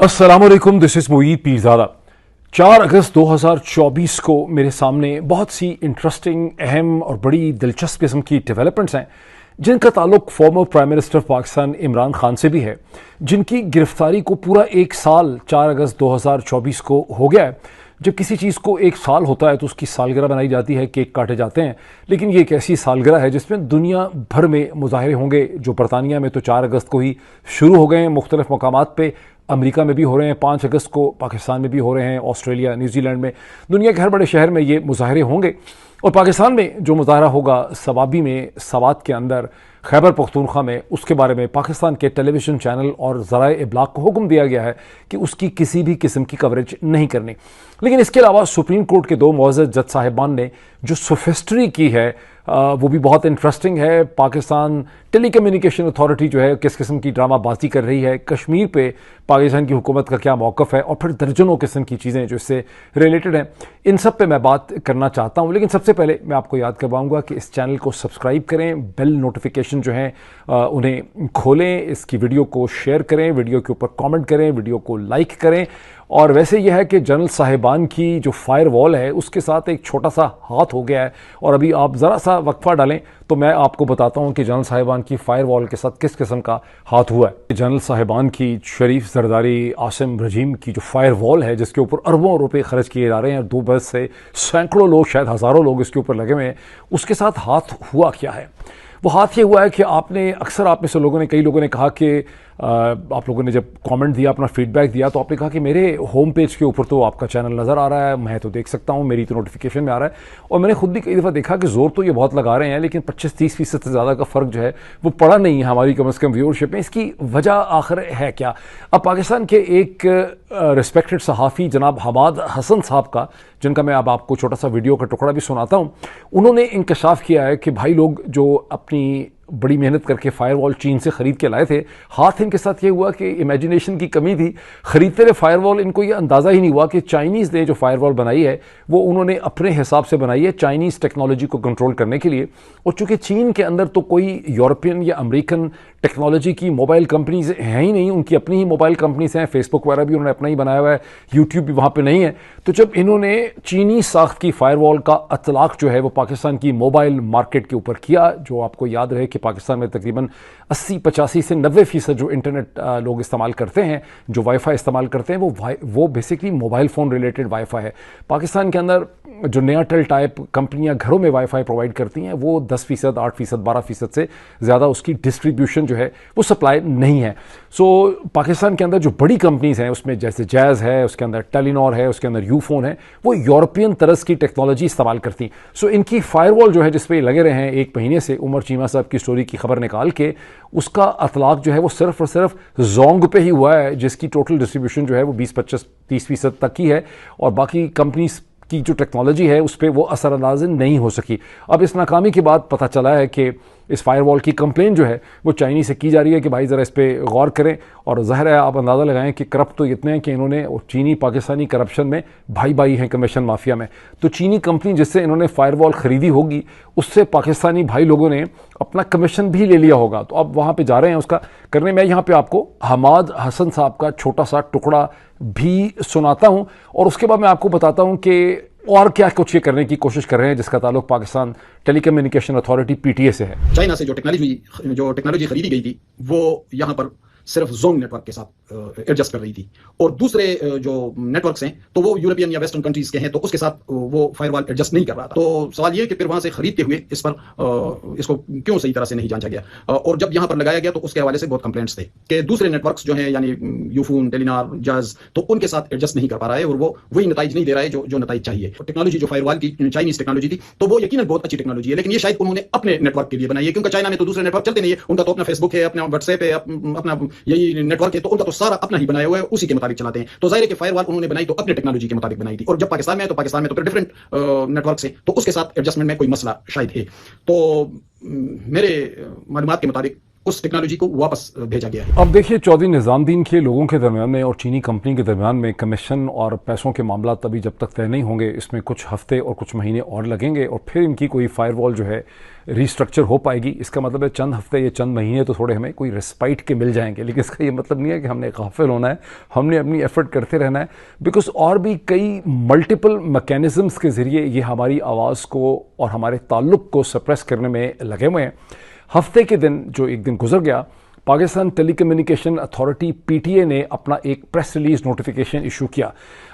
अस्सलामुअलैकुम, this is Moeed Pirzada. 4 अगस्त 2024 को मेरे सामने बहुत सी इंटरेस्टिंग, अहम और बड़ी दिलचस्प किस्म की डेवलपमेंट्स हैं जिनका ताल्लुक former prime minister Pakistan Imran Khan से भी है, जिनकी गिरफ्तारी को पूरा एक साल 4 अगस्त 2024 को हो गया है। जब किसी चीज़ को एक साल होता है तो उसकी सालगिरह बनाई जाती है, केक काटे जाते हैं, लेकिन ये एक ऐसी सालगिरह है जिसमें दुनिया भर में मुजाहरे होंगे। जो बरतानिया में तो 4 अगस्त को ही शुरू हो गए हैं, मुख्तलिफ मकामात पे अमेरिका में भी हो रहे हैं, 5 अगस्त को पाकिस्तान में भी हो रहे हैं, ऑस्ट्रेलिया, न्यूजीलैंड में, दुनिया के हर बड़े शहर में ये मुजाहरे होंगे। और पाकिस्तान में जो मुजाहरा होगा सवाबी में, सवात के अंदर, खैबर पख्तूनख्वा में, उसके बारे में पाकिस्तान के टेलीविज़न चैनल और ज़राए इब्लाग को हुक्म दिया गया है कि उसकी किसी भी किस्म की कवरेज नहीं करनी। लेकिन इसके अलावा सुप्रीम कोर्ट के 2 मुअज़्ज़ज़ जज साहिबान ने जो सोफिस्ट्री की है वो भी बहुत इंटरेस्टिंग है। पाकिस्तान टेली कम्युनिकेशन अथॉरिटी जो है किस किस्म की ड्रामाबाजी कर रही है, कश्मीर पे पाकिस्तान की हुकूमत का क्या मौक़िफ़ है, और फिर दर्जनों किस्म की चीज़ें जो इससे रिलेटेड हैं, इन सब पे मैं बात करना चाहता हूँ। लेकिन सबसे पहले मैं आपको याद करवाऊँगा कि इस चैनल को सब्सक्राइब करें, बेल नोटिफिकेशन जो है उन्हें खोलें, इसकी वीडियो को शेयर करें, वीडियो के ऊपर कमेंट करें, वीडियो को लाइक करें। और वैसे यह है कि जनरल साहिबान की जो फायर वॉल है उसके साथ एक छोटा सा हाथ हो गया है, और अभी आप ज़रा सा वक्फा डालें तो मैं आपको बताता हूं कि जनरल साहिबान की फायर वॉल के साथ किस किस्म का हाथ हुआ है। जनरल साहिबान की शरीफ जरदारी आसिम रजीम की जो फायर वॉल है, जिसके ऊपर अरबों रुपए खर्च किए जा रहे हैं, 2 बरस से सैकड़ों लोग, शायद हज़ारों लोग इसके ऊपर लगे हुए हैं, उसके साथ हाथ हुआ क्या है? वो हाथ ये हुआ है कि आपने अक्सर, आप में से लोगों ने, कई लोगों ने कहा कि आप लोगों ने जब कमेंट दिया, अपना फीडबैक दिया, तो आपने कहा कि मेरे होम पेज के ऊपर तो आपका चैनल नज़र आ रहा है, मैं तो देख सकता हूँ, मेरी तो नोटिफिकेशन में आ रहा है। और मैंने खुद भी कई दफ़ा देखा कि ज़ोर तो ये बहुत लगा रहे हैं, लेकिन 25-30% से ज़्यादा का फ़र्क जो है वो पड़ा नहीं है हमारी कम अज़ कम व्यूअरशिप में। इसकी वजह आखिर है क्या? अब पाकिस्तान के एक रिस्पेक्टेड सहाफ़ी जनाब हमाद हसन साहब का, जिनका मैं अब आपको छोटा सा वीडियो का टुकड़ा भी सुनाता हूँ, उन्होंने इंकशाफ किया है कि भाई लोग जो अपनी बड़ी मेहनत करके फायरवॉल चीन से ख़रीद के लाए थे, हाथ इनके साथ ये हुआ कि इमेजिनेशन की कमी थी। ख़रीदते रहे फायरवॉल, इनको ये अंदाज़ा ही नहीं हुआ कि चाइनीज़ ने जो फायरवॉल बनाई है वो उन्होंने अपने हिसाब से बनाई है, चाइनीज़ टेक्नोलॉजी को कंट्रोल करने के लिए। और चूँकि चीन के अंदर तो कोई यूरोपियन या अमेरिकन टेक्नोलॉजी की मोबाइल कंपनीज हैं ही नहीं, उनकी अपनी ही मोबाइल कंपनीज हैं, फेसबुक वगैरह भी उन्होंने अपना ही बनाया हुआ है, यूट्यूब भी वहाँ पर नहीं है। तो जब इन्होंने चीनी साख्त की फायरवॉल का अतलाक़ जो है वो पाकिस्तान की मोबाइल मार्केट के ऊपर किया, जो आपको याद रहे कि पाकिस्तान में तकरीबन 80-85 से 90% जो इंटरनेट लोग इस्तेमाल करते हैं, जो वाईफाई इस्तेमाल करते हैं, वो basically mobile phone related wifi है। पाकिस्तान के अंदर जो नयाटेल टाइप कंपनियां घरों में वाईफाई प्रोवाइड करती हैं, वो 10%, 8%, 12% से ज़्यादा उसकी डिस्ट्रीब्यूशन जो है वो सप्लाई नहीं है। सो पाकिस्तान के अंदर जो बड़ी कंपनीज़ हैं, उसमें जैसे जैज़ है, उसके अंदर टेलीनॉर है, उसके अंदर यूफोन है, वो यूरोपियन तरस की टेक्नोलॉजी इस्तेमाल करती हैं। सो इनकी फायरवॉल जो है, जिस पे लगे रहे हैं 1 महीने से, उमर चीमा साहब की स्टोरी की खबर निकाल के, उसका अतलाक़ जो है वो सिर्फ और सिर्फ जोंग पे ही हुआ है, जिसकी टोटल डिस्ट्रीब्यूशन जो है वो 20-25-30% तक की है, और बाकी कंपनीज की जो टेक्नोलॉजी है उस पर वो असरअंदाज़ नहीं हो सकी। अब इस नाकामी के बाद पता चला है कि इस फायरवॉल की कंप्लेन जो है वो चाइनीज़ से की जा रही है कि भाई ज़रा इस पर गौर करें। और ज़ाहिर है, आप अंदाज़ा लगाएं कि करप्ट तो इतने हैं कि इन्होंने, चीनी पाकिस्तानी करप्शन में भाई भाई हैं, कमीशन माफिया में। तो चीनी कंपनी जिससे इन्होंने फायरवॉल ख़रीदी होगी, उससे पाकिस्तानी भाई लोगों ने अपना कमीशन भी ले लिया होगा। तो अब वहाँ पर जा रहे हैं उसका करने। मैं यहाँ पर आपको हमाद हसन साहब का छोटा सा टुकड़ा भी सुनाता हूँ, और उसके बाद मैं आपको बताता हूँ कि और क्या कुछ ये करने की कोशिश कर रहे हैं, जिसका ताल्लुक पाकिस्तान टेलीकम्युनिकेशन अथॉरिटी पीटीए से है। चाइना से जो टेक्नोलॉजी खरीदी गई थी वो यहाँ पर सिर्फ जोंग नेटवर्क के साथ एडजस्ट कर रही थी, और दूसरे जो नेटवर्क्स हैं तो वो यूरोपियन या वेस्टर्न कंट्रीज के हैं, तो उसके साथ वो फायरवॉल एडजस्ट नहीं कर रहा था। तो सवाल ये कि फिर वहां से खरीदते हुए इस पर इसको क्यों सही तरह से नहीं जांचा गया, और जब यहाँ पर लगाया गया तो उसके हवाले से बहुत कंप्लेंट्स थे कि दूसरे नेटवर्क्स जो है, यानी यूफोन, टेलीनॉर, जज, तो उनके साथ एडजस्ट नहीं कर पा रहा है, और वो वही नताइज नहीं दे रहा है जो नताइज चाहिए। टेक्नोलॉजी जो फायरवॉल की चाइनीज टेक्नोलॉजी थी, तो वो यकीनन बहुत अच्छी टेक्नोलॉजी है, लेकिन ये शायद उन्होंने अपने नेटवर्क के लिए बनाई है, क्योंकि चाइना में तो दूसरे नेटवर्क चलते नहीं है, उनका तो अपना फेसबुक है, अपना व्हाट्सएप है, अपना यही नेटवर्क, तो उनका तो सारा अपना ही बनाया हुआ है, उसी के मुताबिक चलाते हैं। तो जाहिर है कि फायरवॉल उन्होंने बनाई तो अपने टेक्नोलॉजी के मुताबिक बनाई थी, और जब पाकिस्तान में है तो पाकिस्तान में तो फिर डिफरेंट नेटवर्क से, तो उसके साथ एडजस्टमेंट में कोई मसला शायद है। तो मेरे मालूमात के मुताबिक उस टेक्नोलॉजी को वापस भेजा गया है। अब देखिए, चौधरी निजामुद्दीन के लोगों के दरमियान में और चीनी कंपनी के दरमियान में कमीशन और पैसों के मामला तभी जब तक तय नहीं होंगे, इसमें कुछ हफ्ते और कुछ महीने और लगेंगे और फिर इनकी कोई फायरवॉल जो है रीस्ट्रक्चर हो पाएगी। इसका मतलब है चंद हफ्ते या चंद महीने तो थोड़े हमें कोई रिस्पाइट के मिल जाएंगे, लेकिन इसका ये मतलब नहीं है कि हमने गाफिल होना है, हमने अपनी एफर्ट करते रहना है, बिकॉज और भी कई मल्टीपल मैकेनिज्म्स के ज़रिए ये हमारी आवाज़ को और हमारे ताल्लुक़ को सप्रेस करने में लगे हुए हैं। हफ्ते के दिन जो एक दिन गुजर गया, पाकिस्तान टेलीकम्युनिकेशन अथॉरिटी पीटीए ने अपना एक प्रेस रिलीज नोटिफिकेशन इशू किया।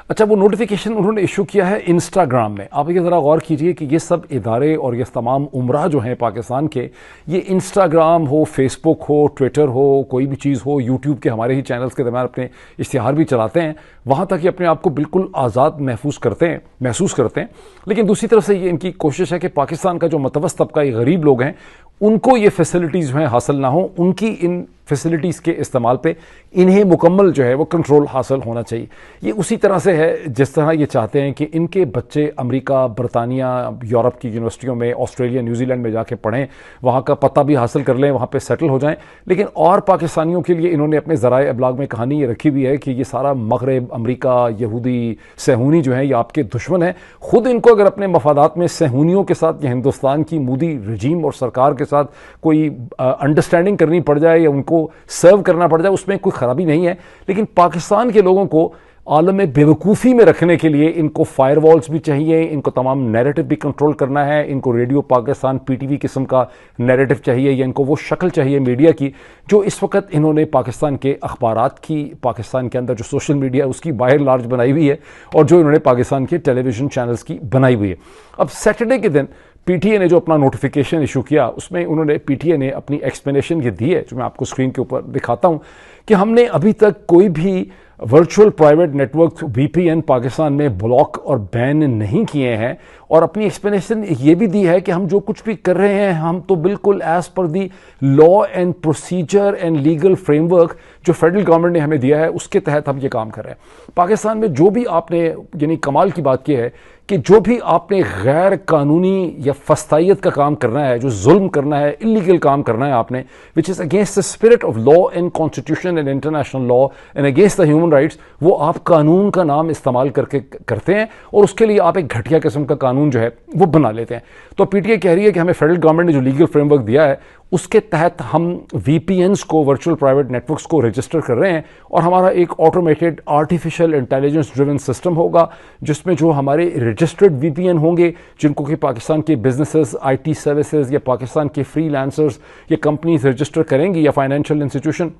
अच्छा, वो नोटिफिकेशन उन्होंने इशू किया है इंस्टाग्राम में। आप ये ज़रा गौर कीजिए कि ये सब इदारे और ये तमाम उमरा जो हैं पाकिस्तान के, ये इंस्टाग्राम हो, फेसबुक हो, ट्विटर हो, कोई भी चीज़ हो, यूट्यूब के हमारे ही चैनल्स के दरमियान अपने इश्तिहार भी चलाते हैं, वहाँ तक ये अपने आप को बिल्कुल आज़ाद महसूस करते हैं। लेकिन दूसरी तरफ से ये इनकी कोशिश है कि पाकिस्तान का जो मतवस्त तबका, ये गरीब लोग हैं, उनको ये फैसिलिटीज़ जो हैं हासिल ना हो, उनकी इन फैसिलिटीज़ के इस्तेमाल पे इन्हें मुकम्मल जो है वो कंट्रोल हासिल होना चाहिए। ये उसी तरह से है जिस तरह ये चाहते हैं कि इनके बच्चे अमेरिका, बरतानिया, यूरोप की यूनिवर्सिटियों में, ऑस्ट्रेलिया, न्यूजीलैंड में जाके पढ़ें, वहाँ का पता भी हासिल कर लें, वहाँ पे सेटल हो जाएं। लेकिन और पाकिस्तानियों के लिए इन्होंने अपने ज़राए अबलाग में कहानी ये रखी हुई है कि ये सारा मगरब, अमेरिका, यहूदी, सहूनी जो हैं ये आपके दुश्मन हैं। ख़ुद इनको अगर अपने मफादात में सहूनियों के साथ या हिंदुस्तान की मोदी रजीम और सरकार के साथ कोई अंडरस्टैंडिंग करनी पड़ जाए या उनको सर्व करना पड़ जाए, उसमें कोई खराबी नहीं है। लेकिन पाकिस्तान के लोगों को आलम बेवकूफ़ी में रखने के लिए इनको फायरवॉल्स भी चाहिए, इनको तमाम नैरेटिव भी कंट्रोल करना है, इनको रेडियो पाकिस्तान, पीटीवी किस्म का नैरेटिव चाहिए, या इनको वो शक्ल चाहिए मीडिया की जो इस वक्त इन्होंने पाकिस्तान के अखबारात की, पाकिस्तान के अंदर जो सोशल मीडिया है उसकी बाहर लार्ज बनाई हुई है और जो इन्होंने पाकिस्तान के टेलीविज़न चैनल्स की बनाई हुई है। अब सैटरडे के दिन पीटीए ने जो अपना नोटिफिकेशन इशू किया, उसमें पीटीए ने अपनी एक्सप्लेनेशन ये दी है, जो मैं आपको स्क्रीन के ऊपर दिखाता हूँ, कि हमने अभी तक कोई भी virtual private network VPN Pakistan में ब्लॉक और बैन नहीं किए हैं, और अपनी एक्सप्लेनेशन ये भी दी है कि हम जो कुछ भी कर रहे हैं हम तो बिल्कुल as per the law and procedure and legal framework जो फेडरल गवर्नमेंट ने हमें दिया है उसके तहत हम ये काम कर रहे हैं। पाकिस्तान में जो भी आपने, यानी कमाल की बात यह है कि जो भी आपने गैर कानूनी या फस्तायत का काम करना है, जो जुल्म करना है, इलीगल काम करना है आपने, which is against the spirit of law and constitution and international law and against the human rights, वो आप कानून का नाम इस्तेमाल करके करते हैं और उसके लिए आप एक घटिया किस्म का कानून जो है वो बना लेते हैं। तो पीटीए कह रही है कि हमें फेडरल गवर्नमेंट ने जो लीगल फ्रेमवर्क दिया है उसके तहत हम वीपीएन्स को, वर्चुअल प्राइवेट नेटवर्क्स को रजिस्टर कर रहे हैं, और हमारा एक automated artificial intelligence driven system होगा जिसमें जो हमारे रजिस्टर्ड वीपीएन होंगे, जिनको कि पाकिस्तान के बिजनेसेस, आईटी सर्विसेज या पाकिस्तान के फ्रीलांसर्स या कंपनीज रजिस्टर करेंगी या फाइनेंशियल इंस्टीट्यूशन,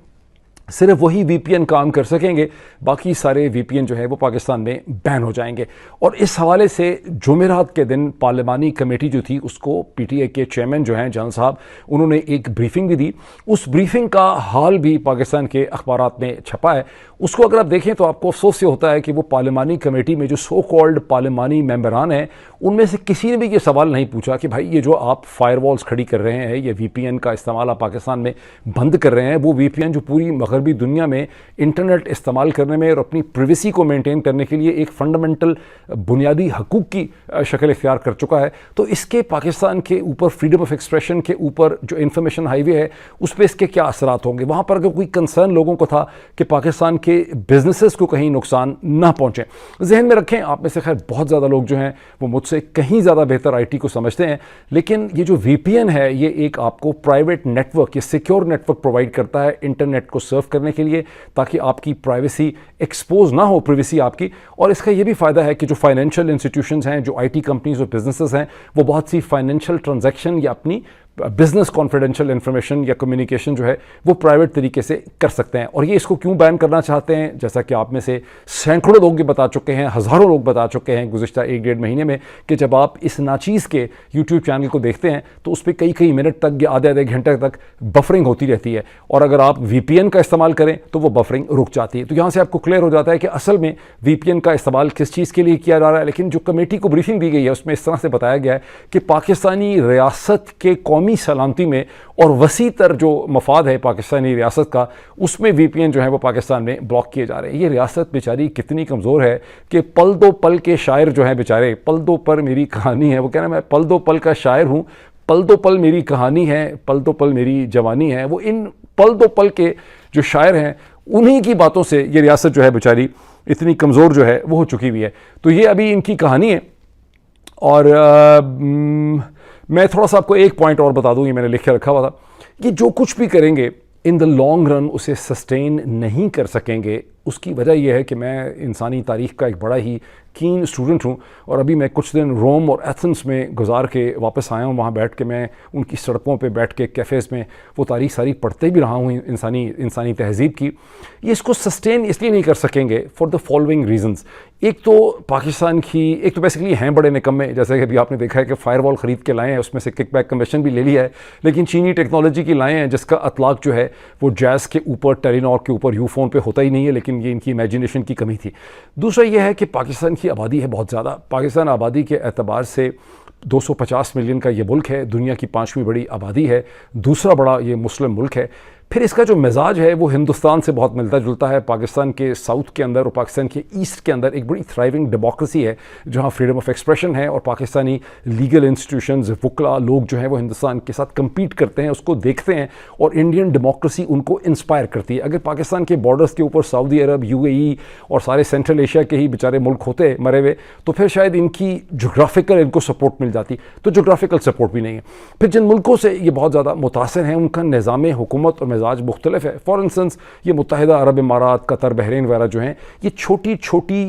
सिर्फ वही वीपीएन काम कर सकेंगे, बाकी सारे वीपीएन जो है वो पाकिस्तान में बैन हो जाएंगे। और इस हवाले से जुमेरात के दिन पार्लिमानी कमेटी जो थी उसको पीटीए के चेयरमैन जो हैं जान साहब, उन्होंने एक ब्रीफिंग भी दी। उस ब्रीफिंग का हाल भी पाकिस्तान के अखबारात में छपा है। उसको अगर आप देखें तो आपको अफसोस ये होता है कि वो पार्लिमानी कमेटी में जो सो कॉल्ड पार्लिमानी मेंबरान हैं उनमें से किसी ने भी ये सवाल नहीं पूछा कि भाई ये जो आप फायरवॉल्स खड़ी कर रहे हैं, ये वीपीएन का इस्तेमाल आप पाकिस्तान में बंद कर रहे हैं, वो वीपीएन जो पूरी मगरबी दुनिया में इंटरनेट इस्तेमाल करने में और अपनी प्राइवेसी को मेंटेन करने के लिए एक फंडामेंटल बुनियादी हकूक़ की शक्ल इख्तियार कर चुका है, तो इसके पाकिस्तान के ऊपर, फ्रीडम ऑफ एक्सप्रेशन के ऊपर जो इंफॉर्मेशन हाईवे है उस पर इसके क्या असरात होंगे। वहाँ पर अगर कोई कंसर्न लोगों को था कि पाकिस्तान के बिजनेसेस को कहीं नुकसान ना पहुँचे, जहन में रखें, आप में से खैर बहुत ज़्यादा लोग जो हैं वो मुझसे कहीं ज़्यादा बेहतर आईटी को समझते हैं, लेकिन ये जो वीपीएन है ये एक आपको प्राइवेट नेटवर्क, ये सिक्योर नेटवर्क प्रोवाइड करता है इंटरनेट को सर्व करने के लिए, ताकि आपकी प्राइवेसी एक्सपोज ना हो, प्राइवेसी आपकी। और इसका ये भी फ़ायदा है कि जो फाइनेंशियल इंस्टीट्यूशंस हैं, जो आईटी कंपनीज और बिजनेसेस हैं, वो बहुत सी फाइनेंशियल ट्रांजैक्शन या अपनी बिजनेस कॉन्फिडेंशियल इंफॉर्मेशन या कम्युनिकेशन जो है वो प्राइवेट तरीके से कर सकते हैं। और ये इसको क्यों बैन करना चाहते हैं, जैसा कि आप में से सैकड़ों लोग ये बता चुके हैं, हज़ारों लोग बता चुके हैं गुज़िश्ता 1-1.5 महीने में, कि जब आप इस नाचीज़ के यूट्यूब चैनल को देखते हैं तो उस पर कई मिनट तक या आधे घंटे तक बफरिंग होती रहती है, और अगर आप वीपीएन का इस्तेमाल करें तो वो बफरिंग रुक जाती है। तो यहाँ से आपको क्लियर हो जाता है कि असल में वीपीएन का इस्तेमाल किस चीज़ के लिए किया जा रहा है। लेकिन जो कमेटी को ब्रीफिंग दी गई है उसमें इस तरह से बताया गया है कि पाकिस्तानी रियासत के कौमी सलामती में और वसी तर जो मफाद है पाकिस्तानी रियासत का, उसमें वीपीएन जो है वो पाकिस्तान में ब्लॉक किए जा रहे हैं। ये रियासत बेचारी कितनी कमज़ोर है कि पल दो पल के शायर जो हैं बेचारे, पल दो पर मेरी कहानी है, वो कह रहे हैं मैं पल दो पल का शायर हूँ, पल दो पल मेरी कहानी है, पल दो पल मेरी जवानी है, वो इन पल दो पल के जो शायर हैं उन्हीं की बातों से ये रियासत जो है बेचारी इतनी कमज़ोर जो है वो हो चुकी हुई है। तो ये अभी इनकी कहानी है। और मैं थोड़ा सा आपको एक पॉइंट और बता दूं, ये मैंने लिख के रखा हुआ था कि जो कुछ भी करेंगे इन द लॉन्ग रन उसे सस्टेन नहीं कर सकेंगे। उसकी वजह यह है कि मैं इंसानी तारीख़ का एक बड़ा ही कीन स्टूडेंट हूँ और अभी मैं कुछ दिन रोम और एथेंस में गुजार के वापस आया हूँ। वहाँ बैठ के मैं उनकी सड़कों पे बैठ के कैफ़ेज़ में वो तारीख़ सारी पढ़ते भी रहा हूँ इंसानी तहज़ीब की। ये इसको सस्टेन इसलिए नहीं कर सकेंगे फॉर द फॉलोइंग रीजंस। एक तो पाकिस्तान की, एक तो बेसिकली हैं बड़े निकम्मे, जैसे कि अभी आपने देखा है कि फ़ायरवॉल ख़रीद के लाए हैं, उसमें से किकबैक कमीशन भी ले लिया है, लेकिन चीनी टेक्नोलॉजी की लाए हैं जिसका अतलाक जो है वो जैज़ के ऊपर, टेलीनॉर के ऊपर, यूफोन पे होता ही नहीं है, लेकिन ये इनकी इमेजिनेशन की कमी थी। दूसरा ये है कि पाकिस्तान की आबादी है बहुत ज़्यादा। पाकिस्तान आबादी के एतबार से 250 मिलियन का ये मुल्क है, दुनिया की 5वीं बड़ी आबादी है, दूसरा बड़ा ये मुस्लिम मुल्क है। फिर इसका जो मिजाज है वो हिंदुस्तान से बहुत मिलता जुलता है। पाकिस्तान के साउथ के अंदर और पाकिस्तान के ईस्ट के अंदर एक बड़ी थ्राइविंग डेमोक्रेसी है जहाँ फ्रीडम ऑफ एक्सप्रेशन है और पाकिस्तानी लीगल इंस्टीट्यूशंस, वुकला लोग जो हैं वो हिंदुस्तान के साथ कम्पीट करते हैं, उसको देखते हैं और इंडियन डेमोक्रेसी उनको इंस्पायर करती है। अगर पाकिस्तान के बॉर्डर्स के ऊपर सऊदी अरब, UAE और सारे सेंट्रल एशिया के ही बेचारे मुल्क होते मरे हुए तो फिर शायद इनकी जोग्राफिकल इनको सपोर्ट मिल जाती, तो जोग्राफिकल सपोर्ट भी नहीं है। फिर जिन मुल्कों से ये बहुत ज़्यादा मुतासर हैं उनका निज़ाम हुकूमत और मिजाज मुख्तलिफ है। फॉर इंस्टेंस ये मुत्तहिदा अरब इमारात, कतर, बहरीन वगैरह जो हैं ये छोटी छोटी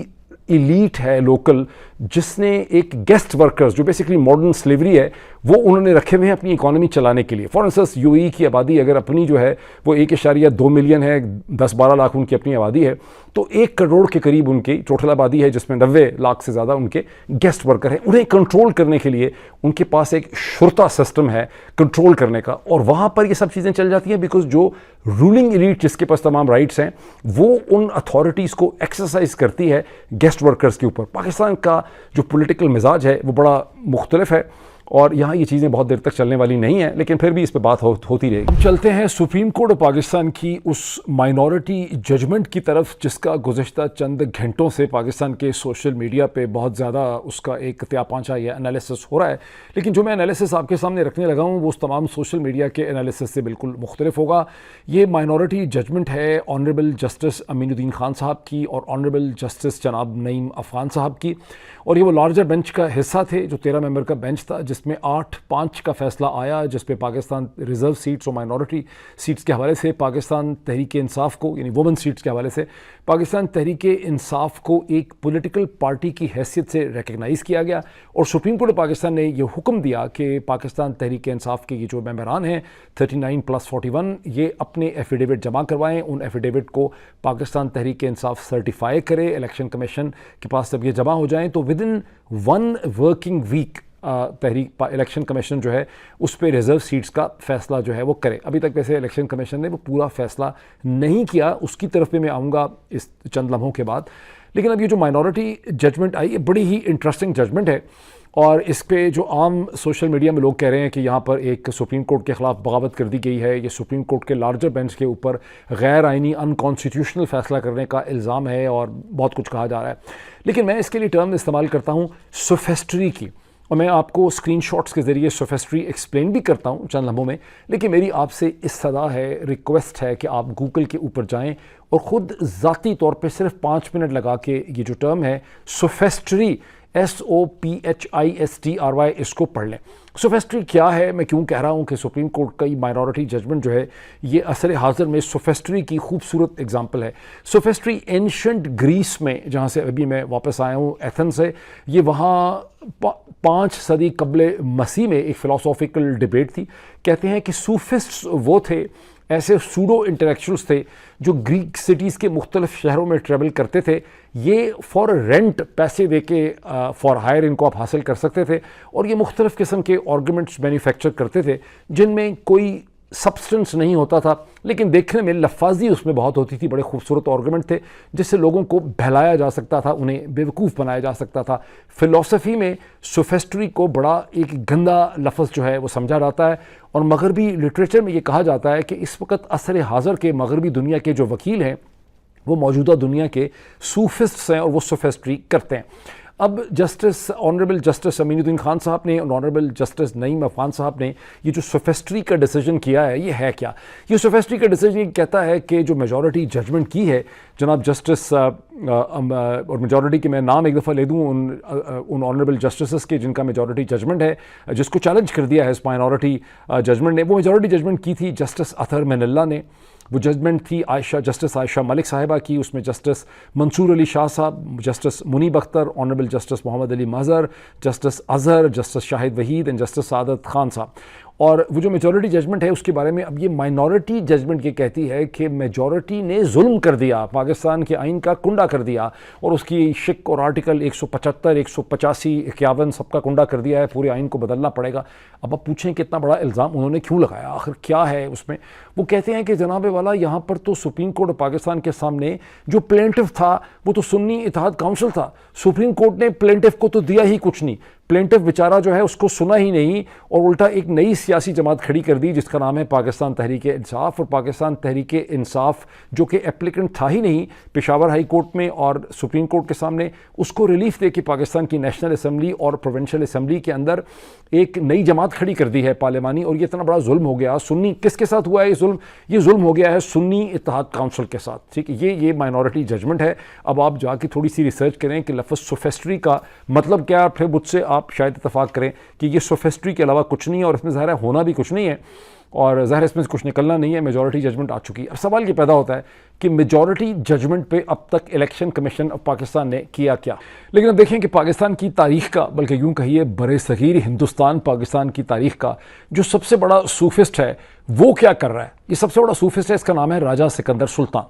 इलीट है लोकल, जिसने एक गेस्ट वर्कर्स जो बेसिकली मॉडर्न स्लेवरी है वो उन्होंने रखे हुए हैं अपनी इकोनॉमी चलाने के लिए। फॉर इंस्टेंस UAE की आबादी अगर अपनी जो है वो 1.2 मिलियन है, 10-12 लाख उनकी अपनी आबादी है, तो 1 करोड़ के करीब उनकी टोटल आबादी है जिसमें 90 लाख से ज़्यादा उनके गेस्ट वर्कर हैं। उन्हें कंट्रोल करने के लिए उनके पास एक शुरता सिस्टम है कंट्रोल करने का, और वहाँ पर ये सब चीज़ें चल जाती हैं बिकॉज जो रूलिंग एलीट जिसके पास तमाम राइट्स हैं वो उन अथॉरिटीज़ को एक्सरसाइज करती है गेस्ट वर्कर्स के ऊपर। पाकिस्तान का जो पॉलिटिकल मिजाज है वो बड़ा मुख्तलिफ है और यहाँ ये चीज़ें बहुत देर तक चलने वाली नहीं है, लेकिन फिर भी इस पर बात होती रहेगी। चलते हैं सुप्रीम कोर्ट ऑफ पाकिस्तान की उस माइनॉरिटी जजमेंट की तरफ जिसका गुज़श्ता चंद घंटों से पाकिस्तान के सोशल मीडिया पे बहुत ज़्यादा उसका एक त्यापांचा या एनालिसिस हो रहा है। लेकिन जो मैं एनालिसिस आपके सामने रखने लगा हूँ वो उस तमाम सोशल मीडिया के एनालिसिस से बिल्कुल मुख्तलिफ होगा। ये माइनॉरिटी जजमेंट है ऑनरेबल जस्टिस अमीनुद्दीन खान साहब की और ऑनरेबल जस्टिस जनाब नईम अफ़गान साहब की, और ये वो लार्जर बेंच का हिस्सा थे जो 13 मेंबर का बेंच था जिसमें 8-5 का फैसला आया, जिसपे पाकिस्तान रिजर्व सीट्स और माइनॉरिटी सीट्स के हवाले से पाकिस्तान तहरीक इंसाफ को, यानी वुमेन सीट्स के हवाले से पाकिस्तान तहरीक इंसाफ को एक पॉलिटिकल पार्टी की हैसियत से रिकग्नाइज़ किया गया। और सुप्रीम कोर्ट ऑफ पाकिस्तान ने यह हुक्म दिया कि पाकिस्तान तहरीक इंसाफ के ये जो मेंबरान हैं 39+41 ये अपने एफिडेविट जमा करवाएं। उन एफिडेविट को पाकिस्तान तहरीक इंसाफ सर्टिफाई करे इलेक्शन कमीशन के पास। जब ये जमा हो जाएँ तो within 1 working week Tehreek election commission जो है उस पर रिजर्व सीट्स का फैसला जो है वो करे। अभी तक वैसे इलेक्शन कमीशन ने वो पूरा फैसला नहीं किया, उसकी तरफ पे मैं आऊँगा इस चंद लम्हों के बाद। लेकिन अब ये जो माइनॉरिटी जजमेंट आई ये बड़ी ही इंटरेस्टिंग जजमेंट है और इस पे जो आम सोशल मीडिया में लोग कह रहे हैं कि यहाँ पर एक सुप्रीम कोर्ट के ख़िलाफ़ बगावत कर दी गई है, ये सुप्रीम कोर्ट के लार्जर बेंच के ऊपर गैर आइनी अनकॉन्स्टिट्यूशनल फ़ैसला करने का इल्ज़ाम है और बहुत कुछ कहा जा रहा है। लेकिन मैं इसके लिए टर्म इस्तेमाल करता हूँ सोफेस्ट्री की, और मैं आपको स्क्रीनशॉट्स के ज़रिए सोफेस्ट्री एक्सप्लेन भी करता हूँ चंद लम्हों में। लेकिन मेरी आपसे इस्तदा है, रिक्वेस्ट है कि आप गूगल के ऊपर जाएं और ख़ुद ज़ाती तौर पे सिर्फ 5 मिनट लगा के ये जो टर्म है सोफेस्ट्री SOPHISTRY इसको पढ़ लें। सोफेस्ट्री क्या है, मैं क्यों कह रहा हूँ कि सुप्रीम कोर्ट का माइनॉरिटी जजमेंट जो है ये असर हाज़िर में सोफेस्ट्री की खूबसूरत एग्जाम्पल है। सोफेस्ट्री एंशंट ग्रीस में, जहाँ से अभी मैं वापस आया हूँ एथेंस से, ये वहाँ 5 सदी कबले मसीह में एक फ़िलासॉफ़िकल डिबेट थी। कहते हैं कि सूफिस्ट्स वो थे, ऐसे सूडो इंटेलेक्चुअल्स थे जो ग्रीक सिटीज़ के मुख्तलिफ शहरों में ट्रेवल करते थे। ये फॉर रेंट पैसे दे के फॉर हायर इनको आप हासिल कर सकते थे और ये मुख्तलिफ़ किस्म के आर्गूमेंट्स मैन्युफैक्चर करते थे जिनमें कोई सब्सटेंस नहीं होता था, लेकिन देखने में लफाजी उसमें बहुत होती थी। बड़े खूबसूरत आर्गूमेंट थे जिससे लोगों को बहलाया जा सकता था, उन्हें बेवकूफ़ बनाया जा सकता था। फ़िलासफ़ी में सोफेस्ट्री को बड़ा एक गंदा लफ्ज़ जो है वो समझा जाता है और मगरबी लिटरेचर में ये कहा जाता है कि इस वक्त असर हाज़र के मगरबी दुनिया के जो वकील हैं वो मौजूदा दुनिया के सूफिस्ट्स हैं और वो सोफेस्ट्री करते हैं। अब justice honourable justice Aminuddin Khan साहब ने और ऑनरेबल जस्टिस नईम अफगान साहब ने ये जो सोफेस्ट्री का डिसीजन किया है, ये है क्या? ये सोफेस्ट्री का डिसीजन कहता है कि जो मेजॉरिटी जजमेंट की है जनाब जस्टिस और मेजॉरिटी के मैं नाम एक दफ़ा ले दूँ उन ऑनरेबल जस्टिस के जिनका मेजॉरिटी जजमेंट है, जिसको चैलेंज कर दिया है इस माइनॉरिटी जजमेंट ने। वो मेजॉरिटी जजमेंट की थी जस्टिस अतहर मनल्ला ने। वो जजमेंट थी जस्टिस आयशा मलिक साहिबा की, उसमें जस्टिस मंसूर अली शाह साहब, justice Munib Akhtar, honourable justice Mohammad Ali Mazhar, justice Azhar, justice Shahid Waheed and justice Saadat Khan साहब। और वो जो मेजॉरिटी जजमेंट है उसके बारे में अब ये माइनॉरिटी जजमेंट ये कहती है कि मेजॉरिटी ने जुल्म कर दिया, पाकिस्तान के आइन का कुंडा कर दिया और उसकी शिक और आर्टिकल 175, 185, 51 सबका कुंडा कर दिया है, पूरे आइन को बदलना पड़ेगा। अब आप पूछें कि इतना बड़ा इल्ज़ाम उन्होंने क्यों लगाया, आखिर क्या है उसमें? वो कहते हैं कि जनाब वाला यहाँ पर तो सुप्रीम कोर्ट पाकिस्तान के सामने जो प्लेंटिफ था वो तो सुन्नी इत्तेहाद काउंसिल था। सुप्रीम कोर्ट ने प्लेंटिफ को तो दिया ही कुछ नहीं, प्लेंटिफ बेचारा जो है उसको सुना ही नहीं और उल्टा एक नई सियासी जमात खड़ी कर दी जिसका नाम है पाकिस्तान तहरीक इंसाफ। और पाकिस्तान तहरीक इंसाफ जो कि एप्लीकेंट था ही नहीं पेशावर हाई कोर्ट में और सुप्रीम कोर्ट के सामने, उसको रिलीफ दे के पाकिस्तान की नेशनल असम्बली और प्रोविंशियल असम्बली के अंदर एक नई जमात खड़ी कर दी है पार्लिमानी। और ये इतना बड़ा जुल्म हो गया। सुन्नी किसके साथ हुआ है ये जुल्म हो गया है सुन्नी इत्तेहाद काउंसिल के साथ। ठीक है, ये माइनॉरिटी जजमेंट है। अब आप जाके थोड़ी सी रिसर्च करें कि लफ्ज़ सोफेस्ट्री का मतलब क्या है, फिर मुझसे आप शायद इत्तेफाक करें कि ये सोफेस्ट्री के अलावा कुछ नहीं है और इसमें ज़ाहिर होना भी कुछ नहीं है और ज़ाहिर इसमें से कुछ निकलना नहीं है। मेजॉरिटी जजमेंट आ चुकी है। अब सवाल ये पैदा होता है कि मेजॉरिटी जजमेंट पे अब तक इलेक्शन कमीशन ऑफ पाकिस्तान ने किया क्या? लेकिन अब देखें कि पाकिस्तान की तारीख का, बल्कि यूं कहिए बरे-सगीर हिंदुस्तान पाकिस्तान की तारीख का जो सबसे बड़ा सूफिस्ट है वो क्या कर रहा है। ये सबसे बड़ा सूफिस्ट है, इसका नाम है राजा सिकंदर सुल्तान।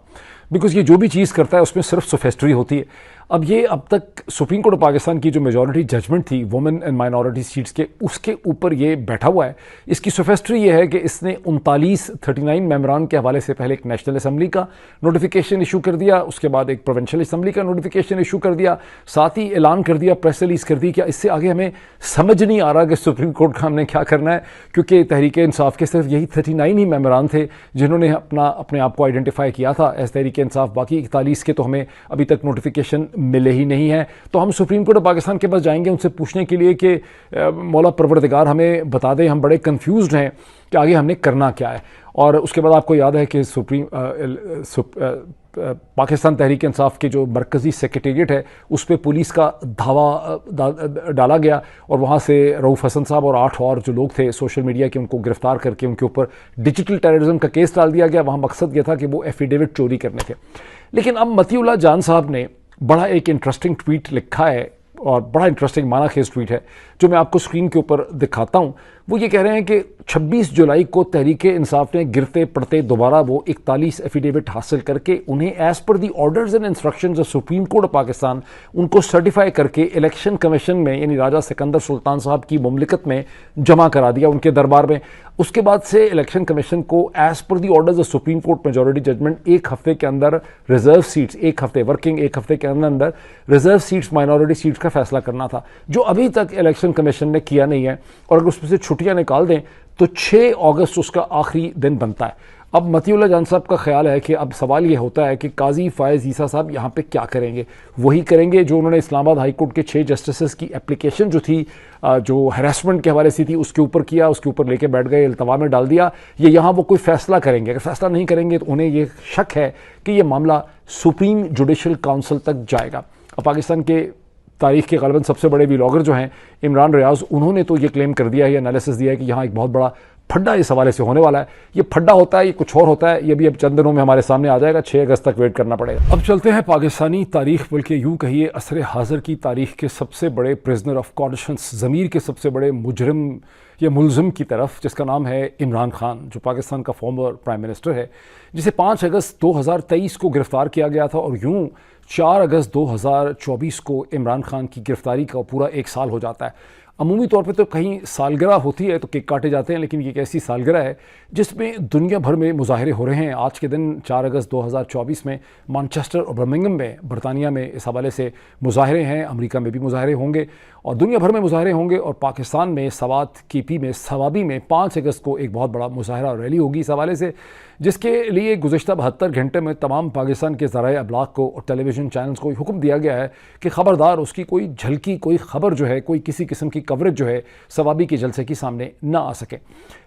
बिकॉज ये जो भी चीज़ करता है उसमें सिर्फ सोफेस्ट्री होती है। अब ये अब तक सुप्रीम कोर्ट ऑफ पाकिस्तान की जो मेजॉरिटी जजमेंट थी वुमेन एंड माइनॉरिटी सीट्स के, उसके ऊपर ये बैठा हुआ है। इसकी सोफेस्ट्री ये है कि इसने 39 मेंबरान के हवाले से पहले एक नेशनल असम्बली का नोटिफिकेशन इशू कर दिया, उसके बाद एक प्रोविंशियल असम्बली का नोटिफिकेशन इशू कर दिया, साथ ही ऐलान कर दिया, प्रेस रिलीज कर दी। क्या इससे आगे हमें समझ नहीं आ रहा कि सुप्रीम कोर्ट का हमने क्या करना है? क्योंकि तहरीक इंसाफ के सिर्फ यही 39 ही मेंबरान थे जिन्होंने अपने आप को आइडेंटिफाई किया था एज तहरीक इंसाफ। बाकी 41 के तो हमें अभी तक नोटिफिकेशन मिले ही नहीं है। तो हम सुप्रीम कोर्ट ऑफ पाकिस्तान के पास जाएंगे उनसे पूछने के लिए कि मौला परवरदिगार हमें बता दें, हम बड़े कंफ्यूज्ड हैं कि आगे हमने करना क्या है। और उसके बाद आपको याद है कि पाकिस्तान तहरीक इंसाफ के जो मरकज़ी सेक्रेटेरिएट है उस पर पुलिस का धावा डाला गया और वहाँ से रऊफ़ हसन साहब और 8 और जो लोग थे सोशल मीडिया के, उनको गिरफ्तार करके उनके ऊपर डिजिटल टेररिज्म का केस डाल दिया गया। वहाँ मकसद यह था कि वो एफिडेविट चोरी करने थे। लेकिन अब मतीउल्लाह जान साहब ने बड़ा एक इंटरेस्टिंग ट्वीट लिखा है और बड़ा इंटरेस्टिंग माना खेज ट्वीट है जो मैं आपको स्क्रीन के ऊपर दिखाता हूँ। वो ये कह रहे हैं कि 26 जुलाई को तहरीक इंसाफ ने गिरते पड़ते दोबारा वो 41 एफिडेविट हासिल करके उन्हें as per the orders and instructions of Supreme Court of Pakistan उनको सर्टिफाई करके इलेक्शन कमीशन में यानी राजा सिकंदर सुल्तान साहब की मुमलिकत में जमा करा दिया उनके दरबार में। उसके बाद से इलेक्शन कमीशन को as per the orders of Supreme Court majority judgment एक हफ्ते के अंदर रिजर्व सीट्स, एक हफ्ते वर्किंग, एक हफ्ते के अंदर रिजर्व सीट्स माइनॉरिटी सीट्स का फैसला करना था, जो अभी तक इलेक्शन कमीशन ने किया नहीं है। और अगर उसमें से छुट्टियां निकाल दें तो 6 अगस्त उसका आखिरी दिन बनता है। अब मतीउल्लाह जान साहब का ख्याल है कि अब सवाल ये होता है कि काजी फायज़ ईसा साहब यहाँ पे क्या करेंगे? वही करेंगे जो उन्होंने इस्लामाबाद हाई कोर्ट के 6 जस्टिस की एप्लीकेशन जो थी, जो हैरेसमेंट के हवाले से थी, उसके ऊपर किया, उसके ऊपर लेके बैठ गए, इल्तवा में डाल दिया। ये यहाँ वो कोई फैसला करेंगे। अगर फैसला नहीं करेंगे तो उन्हें ये शक है कि ये मामला सुप्रीम जुडिशल काउंसिल तक जाएगा। अब पाकिस्तान के तारीख के ग़ालिबन सबसे बड़े व्लॉगर जो हैं इमरान रियाज, उन्होंने तो ये क्लेम कर दिया है, एनालिसिस दिया है कि यहाँ एक बहुत बड़ा फड्डा इस हवाले से होने वाला है। ये फड्डा होता है, ये कुछ और होता है, ये भी अब चंद दिनों में हमारे सामने आ जाएगा। 6 अगस्त तक वेट करना पड़ेगा। अब चलते हैं पाकिस्तानी तारीख, बल्कि यूँ कहिए असर हाज़िर की तारीख के सबसे बड़े प्रिजनर ऑफ कॉन्शियंस, ज़मीर के सबसे बड़े मुजरिम या मुलजिम की तरफ, जिसका नाम है इमरान खान, जो पाकिस्तान का फॉर्मर प्राइम मिनिस्टर है, जिसे 5 अगस्त 2023 को गिरफ़्तार किया गया था। और यूँ 4 अगस्त 2024 को इमरान खान की गिरफ्तारी का पूरा 1 साल हो जाता है। अमूमी तौर पे तो कहीं सालगिरह होती है तो केक काटे जाते हैं, लेकिन ये एक ऐसी सालगिरह है जिसमें दुनिया भर में मुजाहरे हो रहे हैं। आज के दिन 4 अगस्त 2024 में मैनचेस्टर और बर्मिंघम में, बरतानिया में इस हवाले से मुजाहरे हैं। अमेरिका में भी मुजाहरे होंगे और दुनिया भर में मुजाहरे होंगे। और पाकिस्तान में सवात, केपी में, सवाबी में 5 अगस्त को एक बहुत बड़ा मुजाहरा रैली होगी इस हवाले से, जिसके लिए गुज़िश्ता 72 घंटे में तमाम पाकिस्तान के ज़राए अबलाग को और टेलीविज़न चैनल्स को हुक्म दिया गया है कि ख़बरदार उसकी कोई झलकी, कोई ख़बर जो है, कोई किसी किस्म की कवरेज जो है सवाबी के जलसे की सामने ना आ सके।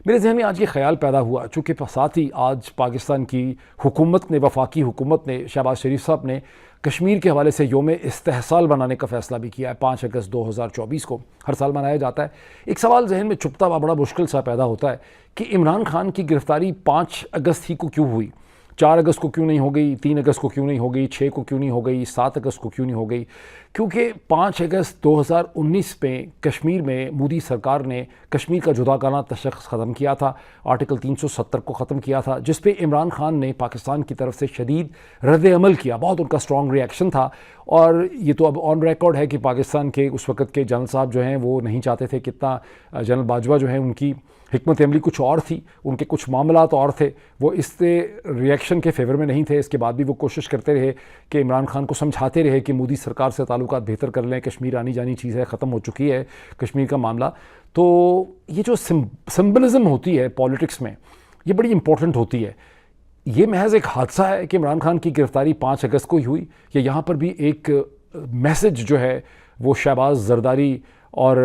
मेरे जहन में आज ये ख्याल पैदा हुआ, चूँकि साथ ही आज पाकिस्तान की हुकूमत ने, वफाकी हुकूमत ने, शहबाज शरीफ साहब ने कश्मीर के हवाले से योम इस्तेहसाल बनाने का फ़ैसला भी किया है। 5 अगस्त 2024 को हर साल मनाया जाता है। एक सवाल जहन में छुपता हुआ बड़ा मुश्किल सा पैदा होता है कि इमरान खान की गिरफ़्तारी 5 अगस्त ही को क्यों हुई, 4 अगस्त को क्यों नहीं हो गई, 3 अगस्त को क्यों नहीं हो गई, 6 को क्यों नहीं हो गई, 7 अगस्त को क्यों नहीं हो गई? क्योंकि 5 अगस्त 2019 में कश्मीर में मोदी सरकार ने कश्मीर का जुदागाना तशख़्ख़ुस ख़त्म किया था, आर्टिकल 370 को ख़त्म किया था, जिस पे इमरान खान ने पाकिस्तान की तरफ से शदीद रद्द अमल किया। बहुत उनका स्ट्रॉन्ग रिएक्शन था और ये तो अब ऑन रिकॉर्ड है कि पाकिस्तान के उस वक़्त के जनरल साहब जो हैं वो नहीं चाहते थे, कितना जनरल बाजवा जो हैं उनकी हिकमत अमली कुछ और थी, उनके कुछ मामलात और थे, वो इससे रिएक्शन के फेवर में नहीं थे। इसके बाद भी वो कोशिश करते रहे कि इमरान खान को समझाते रहे कि मोदी सरकार से ताल्लुकात बेहतर कर लें, कश्मीर आनी जानी चीज़ है, ख़त्म हो चुकी है कश्मीर का मामला। तो ये जो सिंबलिज़म होती है पॉलिटिक्स में, ये बड़ी इंपॉर्टेंट होती है। ये महज एक हादसा है कि इमरान खान की गिरफ़्तारी 5 अगस्त को ही हुई, या यहाँ पर भी एक मैसेज जो है वो शहबाज, जरदारी और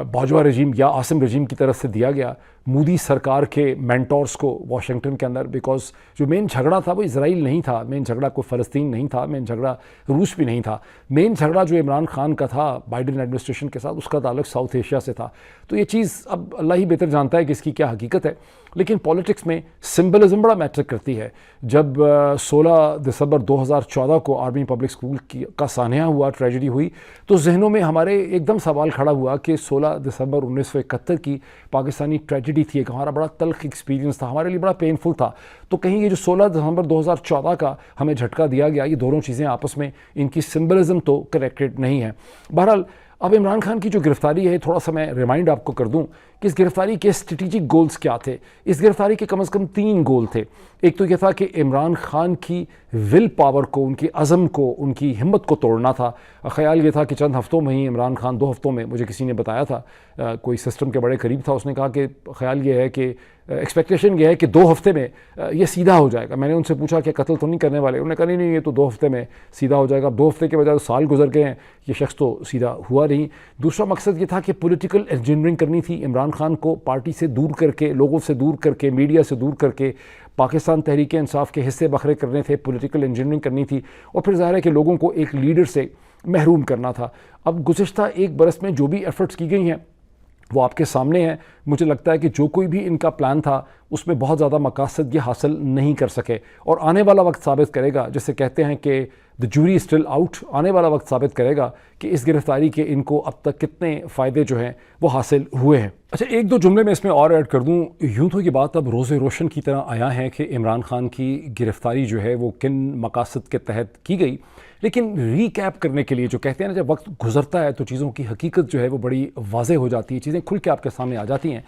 बाजवा रजीम या आसिम रजीम की तरफ से दिया गया मोदी सरकार के मेंटोर्स को वाशिंगटन के अंदर। बिकॉज जो मेन झगड़ा था वो इजराइल नहीं था, मेन झगड़ा कोई फ़लस्तीन नहीं था, मेन झगड़ा रूस भी नहीं था। मेन झगड़ा जो इमरान खान का था बाइडेन एडमिनिस्ट्रेशन के साथ, उसका ताल्लुक साउथ एशिया से था। तो ये चीज़ अब अल्लाह ही बेहतर जानता है कि इसकी क्या हकीकत है, लेकिन पॉलिटिक्स में सिंबलिज्म बड़ा मैटर करती है। जब 16 दिसंबर 2014 को आर्मी पब्लिक स्कूल का सान्या हुआ, ट्रेजेडी हुई, तो जहनों में हमारे एकदम सवाल खड़ा हुआ कि 16 दिसंबर 1971 की पाकिस्तानी ट्रेजेडी थी, एक हमारा बड़ा तल्ख एक्सपीरियंस था, हमारे लिए बड़ा पेनफुल था। तो कहीं ये जो 16 दिसंबर 2014 का हमें झटका दिया गया, ये दोनों चीज़ें आपस में इनकी सिंबलिज्म तो कनेक्टेड नहीं है। बहरहाल अब इमरान खान की जो गिरफ्तारी है, थोड़ा सा मैं रिमाइंड आपको कर दूं कि इस गिरफ्तारी के स्ट्रेटेजिक गोल्स क्या थे। इस गिरफ्तारी के कम से कम 3 गोल थे। एक तो यह था कि इमरान खान की विल पावर को, उनकी अज़म को, उनकी हिम्मत को तोड़ना था। ख्याल ये था कि चंद हफ्तों में ही इमरान खान, 2 हफ्तों में, मुझे किसी ने बताया था, कोई सिस्टम के बड़े करीब था, उसने कहा कि ख्याल ये है कि एक्सपेक्टेशन ये है कि 2 हफ्ते में ये सीधा हो जाएगा। मैंने उनसे पूछा कि कत्ल तो नहीं करने वाले? उन्होंने कहा नहीं, ये तो 2 हफ्ते में सीधा हो जाएगा। 2 हफ्ते के बजाय तो साल गुजर गए हैं, ये शख्स तो सीधा हुआ नहीं। दूसरा मकसद ये था कि पॉलिटिकल इंजीनियरिंग करनी थी, इमरान खान को पार्टी से दूर करके, लोगों से दूर करके, मीडिया से दूर करके पाकिस्तान तहरीक इंसाफ के हिस्से बखरे करने थे, पॉलिटिकल इंजीनियरिंग करनी थी, और फिर ज़ाहिर है कि लोगों को एक लीडर से महरूम करना था। अब गुज़िश्ता 1 बरस में जो भी एफ़र्ट्स की गई हैं वो आपके सामने है। मुझे लगता है कि जो कोई भी इनका प्लान था उसमें बहुत ज़्यादा मकासद ये हासिल नहीं कर सके, और आने वाला वक्त साबित करेगा, जैसे कहते हैं कि द जूरी स्टिल आउट, आने वाला वक्त साबित करेगा कि इस गिरफ्तारी के इनको अब तक कितने फ़ायदे जो हैं वो हासिल हुए हैं। अच्छा, 1-2 जुमले में इसमें और ऐड कर दूं। यूँ तो ये बात अब रोज़े रोशन की तरह आया है कि इमरान खान की गिरफ्तारी जो है वो किन मकासद के तहत की गई, लेकिन रीकैप करने के लिए, जो कहते हैं ना, जब वक्त गुजरता है तो चीज़ों की हकीकत जो है वो बड़ी वाज़ेह हो जाती है, चीज़ें खुल के आपके सामने आ जाती हैं।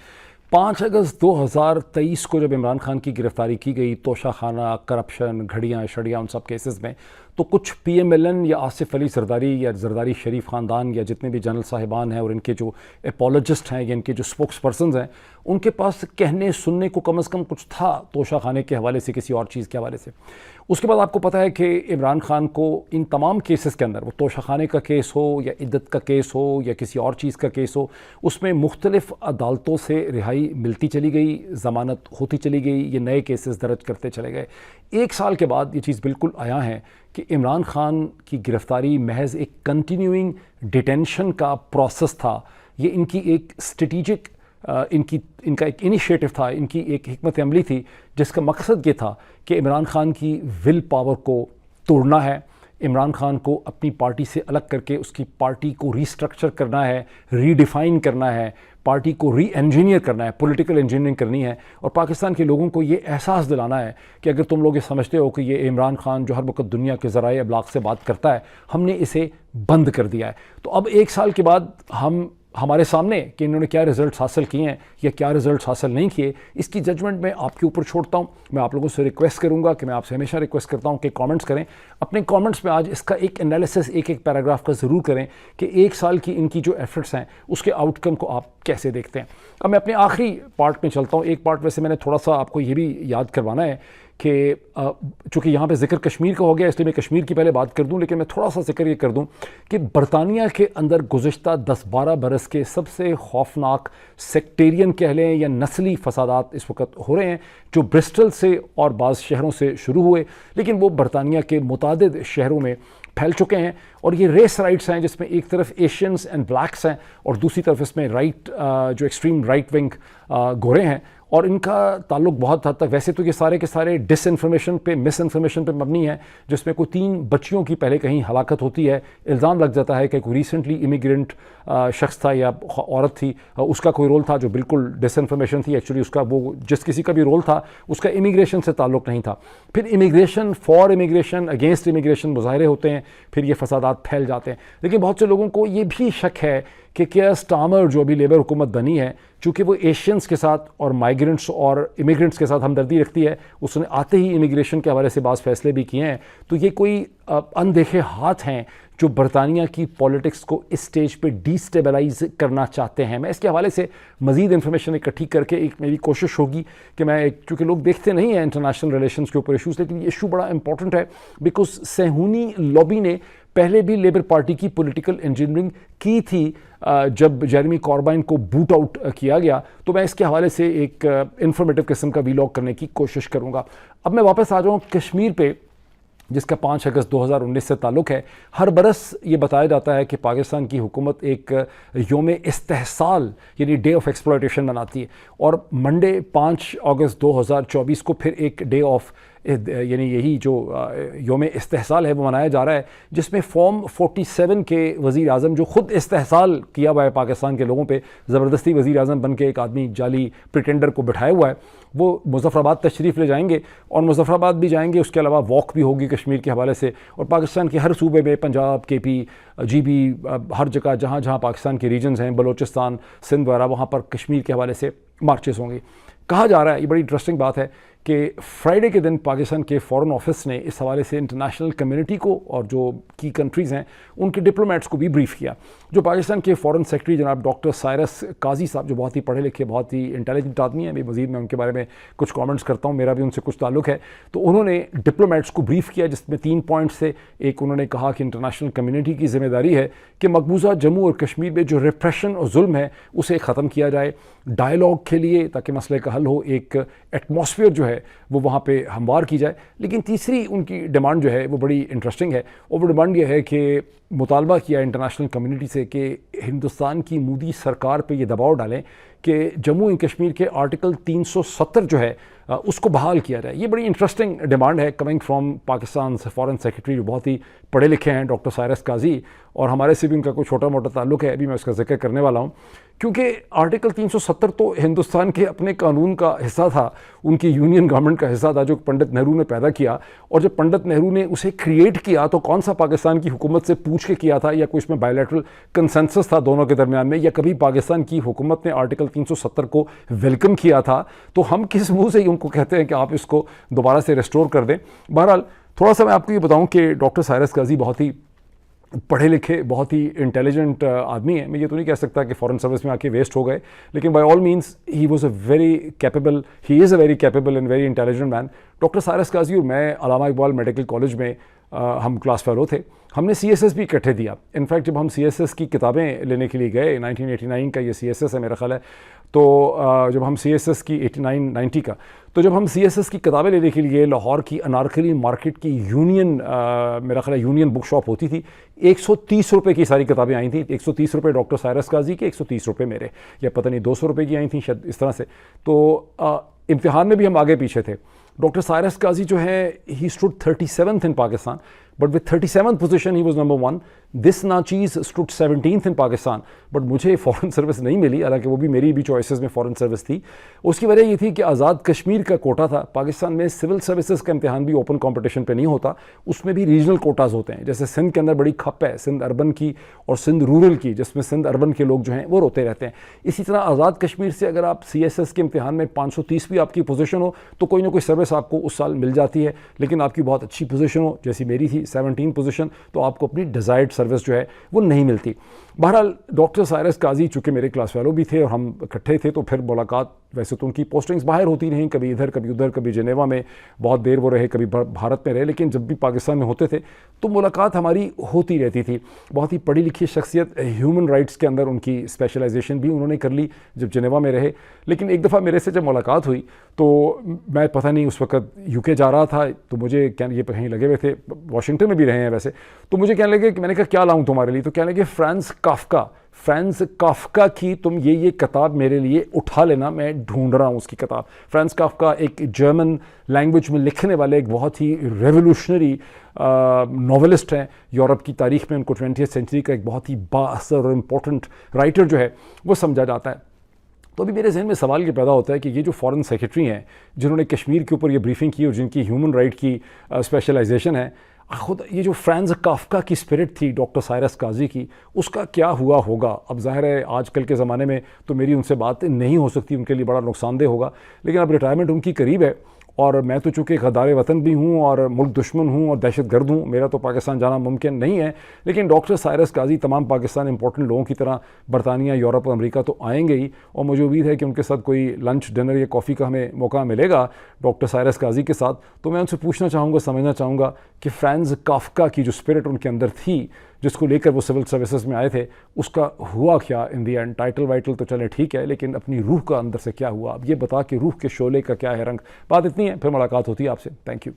5 अगस्त 2023 को जब इमरान खान की गिरफ्तारी की गई, तोशाखाना, करप्शन, घड़ियाँ शड़ियाँ, उन सब केसेस में, तो कुछ PMLN या आसिफ अली जरदारी या जरदारी शरीफ ख़ानदान या जितने भी जनरल साहिबान हैं और इनके जो एपोलॉजिस्ट हैं या इनके जो स्पोक्स पर्सनस हैं, उनके पास कहने सुनने को कम से कम कुछ था तोशाखाने के हवाले से, किसी और चीज़ के हवाले से। उसके बाद आपको पता है कि इमरान खान को इन तमाम केसेस के अंदर, वो तोशाखाने का केस हो या इद्दत का केस हो या किसी और चीज़ का केस हो, उसमें मुख्तलिफ़ अदालतों से रिहाई मिलती चली गई, ज़मानत होती चली गई, ये नए केसेस दर्ज करते चले गए। 1 साल के बाद ये चीज़ बिल्कुल आया है कि इमरान खान की गिरफ्तारी महज एक कंटिन्यूइंग डिटेंशन का प्रोसेस था। ये इनकी एक स्ट्रेटिजिक, इनका एक इनिशिएटिव था, इनकी एक हिकमत अमली थी, जिसका मकसद ये था कि इमरान खान की विल पावर को तोड़ना है, इमरान खान को अपनी पार्टी से अलग करके उसकी पार्टी को रीस्ट्रक्चर करना है, रीडिफ़ाइन करना है, पार्टी को री इंजीनियर करना है, पॉलिटिकल इंजीनियरिंग करनी है, और पाकिस्तान के लोगों को ये एहसास दिलाना है कि अगर तुम लोग ये समझते हो कि ये इमरान खान जो हर वक्त दुनिया के ज़राए अबलाग से बात करता है, हमने इसे बंद कर दिया है। तो अब 1 साल के बाद हम हमारे सामने कि इन्होंने क्या रिजल्ट्स हासिल किए हैं या क्या रिजल्ट्स हासिल नहीं किए, इसकी जजमेंट मैं आपके ऊपर छोड़ता हूँ। मैं आप लोगों से रिक्वेस्ट करूँगा कि मैं आपसे हमेशा रिक्वेस्ट करता हूँ कि कमेंट्स करें, अपने कमेंट्स में आज इसका एक एनालिसिस एक एक पैराग्राफ का ज़रूर करें कि एक साल की इनकी जो एफर्ट्स हैं उसके आउटकम को आप कैसे देखते हैं। अब मैं अपने आखिरी पार्ट में चलता हूँ। एक पार्ट वैसे मैंने थोड़ा सा आपको ये भी याद करवाना है कि चूँकि यहाँ पे जिक्र कश्मीर का हो गया इसलिए मैं कश्मीर की पहले बात कर दूँ, लेकिन मैं थोड़ा सा जिक्र ये कर दूँ कि बरतानिया के अंदर गुज़िश्ता 10-12 बरस के सबसे खौफनाक सेक्टेरियन कह लें या नस्ली फसादात इस वक्त हो रहे हैं, जो ब्रिस्टल से और बाज़ शहरों से शुरू हुए लेकिन वो बरतानिया के मुतादिद शहरों में फैल चुके हैं। और ये रेस राइट्स हैं जिसमें एक तरफ एशियंस एंड ब्लैक्स हैं और दूसरी तरफ इसमें जो एक्सट्रीम राइट विंग गोरे हैं, और इनका ताल्लुक बहुत हद तक वैसे तो ये सारे के सारे डिसइंफॉर्मेशन पे मिस इन्फॉर्मेशन पे मबनी है, जिसमें कोई 3 बच्चियों की पहले कहीं हलाकत होती है, इल्ज़ाम लग जाता है कि कोई रिसेंटली इमिग्रेंट शख्स था या औरत थी, उसका कोई रोल था जो बिल्कुल डिसइंफॉर्मेशन थी। एक्चुअली उसका वो जिस किसी का भी रोल था उसका इमिग्रेशन से ताल्लुक़ नहीं था। फिर immigration for immigration against immigration मुजाहरे होते हैं, फिर ये फसादात फैल जाते हैं। लेकिन बहुत से लोगों को ये भी शक है कि क्या स्टामर जो अभी लेबर हुकूमत बनी है, चूँकि वो एशियंस के साथ और माइग्रेंट्स और इमिग्रेंट्स के साथ हमदर्दी रखती है, उसने आते ही इमिग्रेशन के हवाले से बाज़ फैसले भी किए हैं, तो ये कोई अनदेखे हाथ हैं जो बरतानिया की पॉलिटिक्स को इस स्टेज पे डिस्टेबलाइज करना चाहते हैं। मैं इसके हवाले से मज़ीद इन्फॉर्मेशन इकट्ठी करके एक मेरी कोशिश होगी कि मैं, चूँकि लोग देखते नहीं हैं इंटरनेशनल रिलेशंस के ऊपर इशूज़, लेकिन ये इशू बड़ा इंपॉर्टेंट है बिकॉज सेहूनी लॉबी ने पहले भी लेबर पार्टी की पॉलिटिकल इंजीनियरिंग की थी जब जेरेमी कॉर्बाइन को बूट आउट किया गया। तो मैं इसके हवाले से एक इंफॉर्मेटिव किस्म का वीलॉग करने की कोशिश करूँगा। अब मैं वापस आ जाऊँ कश्मीर पे, जिसका 5 अगस्त 2019 से ताल्लुक़ है। हर बरस ये बताया जाता है कि पाकिस्तान की हुकूमत एक योम इस्तेहसाल यानी डे ऑफ एक्सप्लॉयटेशन मनाती है, और मंडे 5 अगस्त 2024 को फिर एक डे ऑफ यानी यही जो योम इस्तेहसाल है वो मनाया जा रहा है, जिसमें फॉर्म 47 के वज़ीर आज़म जो ख़ुद इस्तेहसाल किया हुआ है पाकिस्तान के लोगों पे, ज़बरदस्ती वज़ीर आज़म बन के एक आदमी जाली प्रिटेंडर को बिठाया हुआ है, वो मुज़फ़्फ़राबाद तशरीफ़ ले जाएंगे और मुज़फ़्फ़राबाद भी जाएंगे। उसके अलावा वॉक भी होगी कश्मीर के हवाले से, और पाकिस्तान के हर सूबे में, पंजाब, KP, GB, हर जगह जहाँ जहाँ पाकिस्तान के रीजन्स हैं, बलोचिस्तान, सिंध वगैरह, वहाँ पर कश्मीर के हवाले से मार्चेस होंगे। कहा जा रहा है, ये बड़ी इंटरेस्टिंग बात है कि फ्राइडे के दिन पाकिस्तान के फ़ॉरेन ऑफिस ने इस हवाले से इंटरनेशनल कम्युनिटी को और जो की कंट्रीज़ हैं उनके डिप्लोमेट्स को भी ब्रीफ़ किया। जो पाकिस्तान के फ़ॉरेन सेक्रेटरी जनाब डॉक्टर साइरस काजी साहब, जो बहुत ही पढ़े लिखे, बहुत ही इंटेलिजेंट आदमी हैं, अभी मज़ीद मैं उनके बारे में कुछ कमेंट्स करता हूँ, मेरा भी उनसे कुछ ताल्लुक़ है, तो उन्होंने डिप्लोमेट्स को ब्रीफ़ किया जिसमें 3 पॉइंट्स थे। एक, उन्होंने कहा कि इंटरनेशनल कम्युनिटी की ज़िम्मेदारी है कि मकबूजा जम्मू और कश्मीर में जो रिप्रेशन और जुल्म है उसे ख़त्म किया जाए, डायलॉग के लिए ताकि मसले का हल हो, एक एटमॉस्फेयर जो है वो वहाँ पे हमवार की जाए। लेकिन तीसरी उनकी डिमांड जो है वो बड़ी इंटरेस्टिंग है, और वो डिमांड ये है कि मुतालबा किया इंटरनेशनल कम्युनिटी से कि हिंदुस्तान की मोदी सरकार पे ये दबाव डालें कि जम्मू एंड कश्मीर के आर्टिकल 370 जो है उसको बहाल किया जाए। ये बड़ी इंटरेस्टिंग डिमांड है coming from Pakistan foreign secretary, जो बहुत ही पढ़े लिखे हैं, डॉक्टर साइरस काजी, और हमारे से भी उनका कोई छोटा मोटा ताल्लुक़ है, अभी मैं उसका जिक्र करने वाला हूँ। क्योंकि आर्टिकल 370 तो हिंदुस्तान के अपने कानून का हिस्सा था, उनकी यूनियन गवर्नमेंट का हिस्सा था जो पंडित नेहरू ने पैदा किया, और जब पंडित नेहरू ने उसे क्रिएट किया तो कौन सा पाकिस्तान की हुकूमत से पूछ के किया था, या कोई इसमें बायलैटरल कंसेंसस था दोनों के दरमियान में, या कभी पाकिस्तान की हुकूमत ने आर्टिकल 370 को वेलकम किया था? तो हम किस मुँह से उनको कहते हैं कि आप इसको दोबारा से रिस्टोर कर दें। बहरहाल थोड़ा सा मैं आपको ये बताऊँ कि डॉक्टर साइरस काजी बहुत ही पढ़े लिखे, बहुत ही इंटेलिजेंट आदमी है। मैं ये तो नहीं कह सकता कि फॉरेन सर्विस में आके वेस्ट हो गए, लेकिन by all means he was a very capable, he is a very capable and very intelligent man. Doctor Cyrus Qazi और मैं अल्लामा इकबाल मेडिकल कॉलेज में हम क्लास फेलो थे, हमने CSS भी इकट्ठे दिया। इनफैक्ट जब हम CSS की किताबें लेने के लिए गए, 1989 का ये CSS है मेरा ख्याल है, तो जब हम CSS की 89-90 का, तो जब हम CSS की किताबें लेने के लिए लाहौर की अनारकली मार्केट की यूनियन, मेरा ख्याल है यूनियन बुक शॉप होती थी, 130 रुपये की सारी किताबें आई थी। 130 रुपये डॉक्टर साइरस काजी के, 130 रुपये मेरे, या पता नहीं 200 रुपये की आई थी शायद, इस तरह से। तो इम्तिहान में भी हम आगे पीछे थे। डॉक्टर साइरस काजी जो है, he stood 37th in Pakistan, but with 37th position he was number 1. This नाचीज stood 17th in Pakistan, but मुझे फॉरेन सर्विस नहीं मिली, हालांकि वो भी मेरी भी चॉइसेस में फॉरेन सर्विस थी. उसकी वजह ये थी कि आज़ाद कश्मीर का कोटा था. पाकिस्तान में सिविल सर्विसेज का इम्तिहान भी ओपन कॉम्पिटिशन पे नहीं होता, उसमें भी रीजनल कोटाज होते हैं. जैसे सिंध के अंदर बड़ी खप है सिंध अर्बन की और सिंध रूरल की, जिसमें सिंध अर्बन के लोग जो हैं वो रोते रहते हैं. इसी तरह आज़ाद कश्मीर से अगर आप CSS के इम्तिहान में 530 भी आपकी पोजीशन हो तो कोई ना कोई सर्विस आपको उस साल मिल जाती है. लेकिन आपकी बहुत अच्छी पोजीशन हो, जैसी मेरी थी 17 पोजीशन, तो आपको अपनी डिज़ायर्ड सर्विस जो है वो नहीं मिलती. बहरहाल डॉक्टर साइरस काजी चूँकि मेरे क्लास फेलो भी थे और हम इकट्ठे थे, तो फिर मुलाकात, वैसे तो उनकी पोस्टिंग्स बाहर होती रहीं, कभी इधर कभी उधर, कभी जेनेवा में बहुत देर वो रहे, कभी भारत में रहे, लेकिन जब भी पाकिस्तान में होते थे तो मुलाकात हमारी होती रहती थी. बहुत ही पढ़ी लिखी शख्सियत, ह्यूमन राइट्स के अंदर उनकी स्पेशलाइजेशन भी उन्होंने कर ली जब जेनेवा में रहे. लेकिन एक दफ़ा मेरे से जब मुलाकात हुई तो मैं पता नहीं उस वक्त UK जा रहा था, तो मुझे क्या, ये कहीं लगे हुए थे, वाशिंगटन में भी रहे हैं वैसे, तो मुझे कहने लगे कि मैंने कहा क्या लाऊं तुम्हारे लिए, तो कहने लगे फ्रांस काफ्का की तुम ये किताब मेरे लिए उठा लेना, मैं ढूंढ रहा हूँ उसकी किताब. फ्रांस काफ्का एक जर्मन लैंग्वेज में लिखने वाले एक बहुत ही रेवोल्यूशनरी नॉवेलिस्ट हैं. यूरोप की तारीख में उनको 20th सेंचुरी का एक बहुत ही बाअसर और इम्पोर्टेंट राइटर जो है वो समझा जाता है. तो अभी मेरे जहन में सवाल ये पैदा होता है कि ये जो फॉरेन सेक्रेटरी हैं जिन्होंने कश्मीर के ऊपर ये ब्रीफिंग की और जिनकी ह्यूमन राइट की स्पेशलाइजेशन है, खुद ये जो फ्रांस काफ्का की स्पिरिट थी डॉक्टर साइरस काजी की, उसका क्या हुआ होगा. अब जाहिर है आजकल के ज़माने में तो मेरी उनसे बात नहीं हो सकती, उनके लिए बड़ा नुकसानदेह होगा. लेकिन अब रिटायरमेंट उनकी करीब है और मैं तो चूँकि गद्दार वतन भी हूँ और मुल्क दुश्मन हूँ और दहशत गर्द हूँ, मेरा तो पाकिस्तान जाना मुमकिन नहीं है. लेकिन डॉक्टर साइरस काजी तमाम पाकिस्तान इंपॉर्टेंट लोगों की तरह बरतानिया, यूरोप और अमेरिका तो आएंगे ही, और मुझे उम्मीद है कि उनके साथ कोई लंच, डिनर या कॉफ़ी का हमें मौका मिलेगा डॉक्टर साइरस काजी के साथ. तो मैं उनसे पूछना चाहूँगा, समझना चाहूँगा कि फ्रांस काफ्का की जो स्पिरिट उनके अंदर थी, जिसको लेकर वो सिविल सर्विसेज में आए थे, उसका हुआ क्या इन दी एंड. टाइटल वाइटल तो चले ठीक है, लेकिन अपनी रूह का अंदर से क्या हुआ, अब ये बता कि रूह के शोले का क्या है रंग. बात इतनी है, फिर मुलाकात होती है आपसे. Thank you.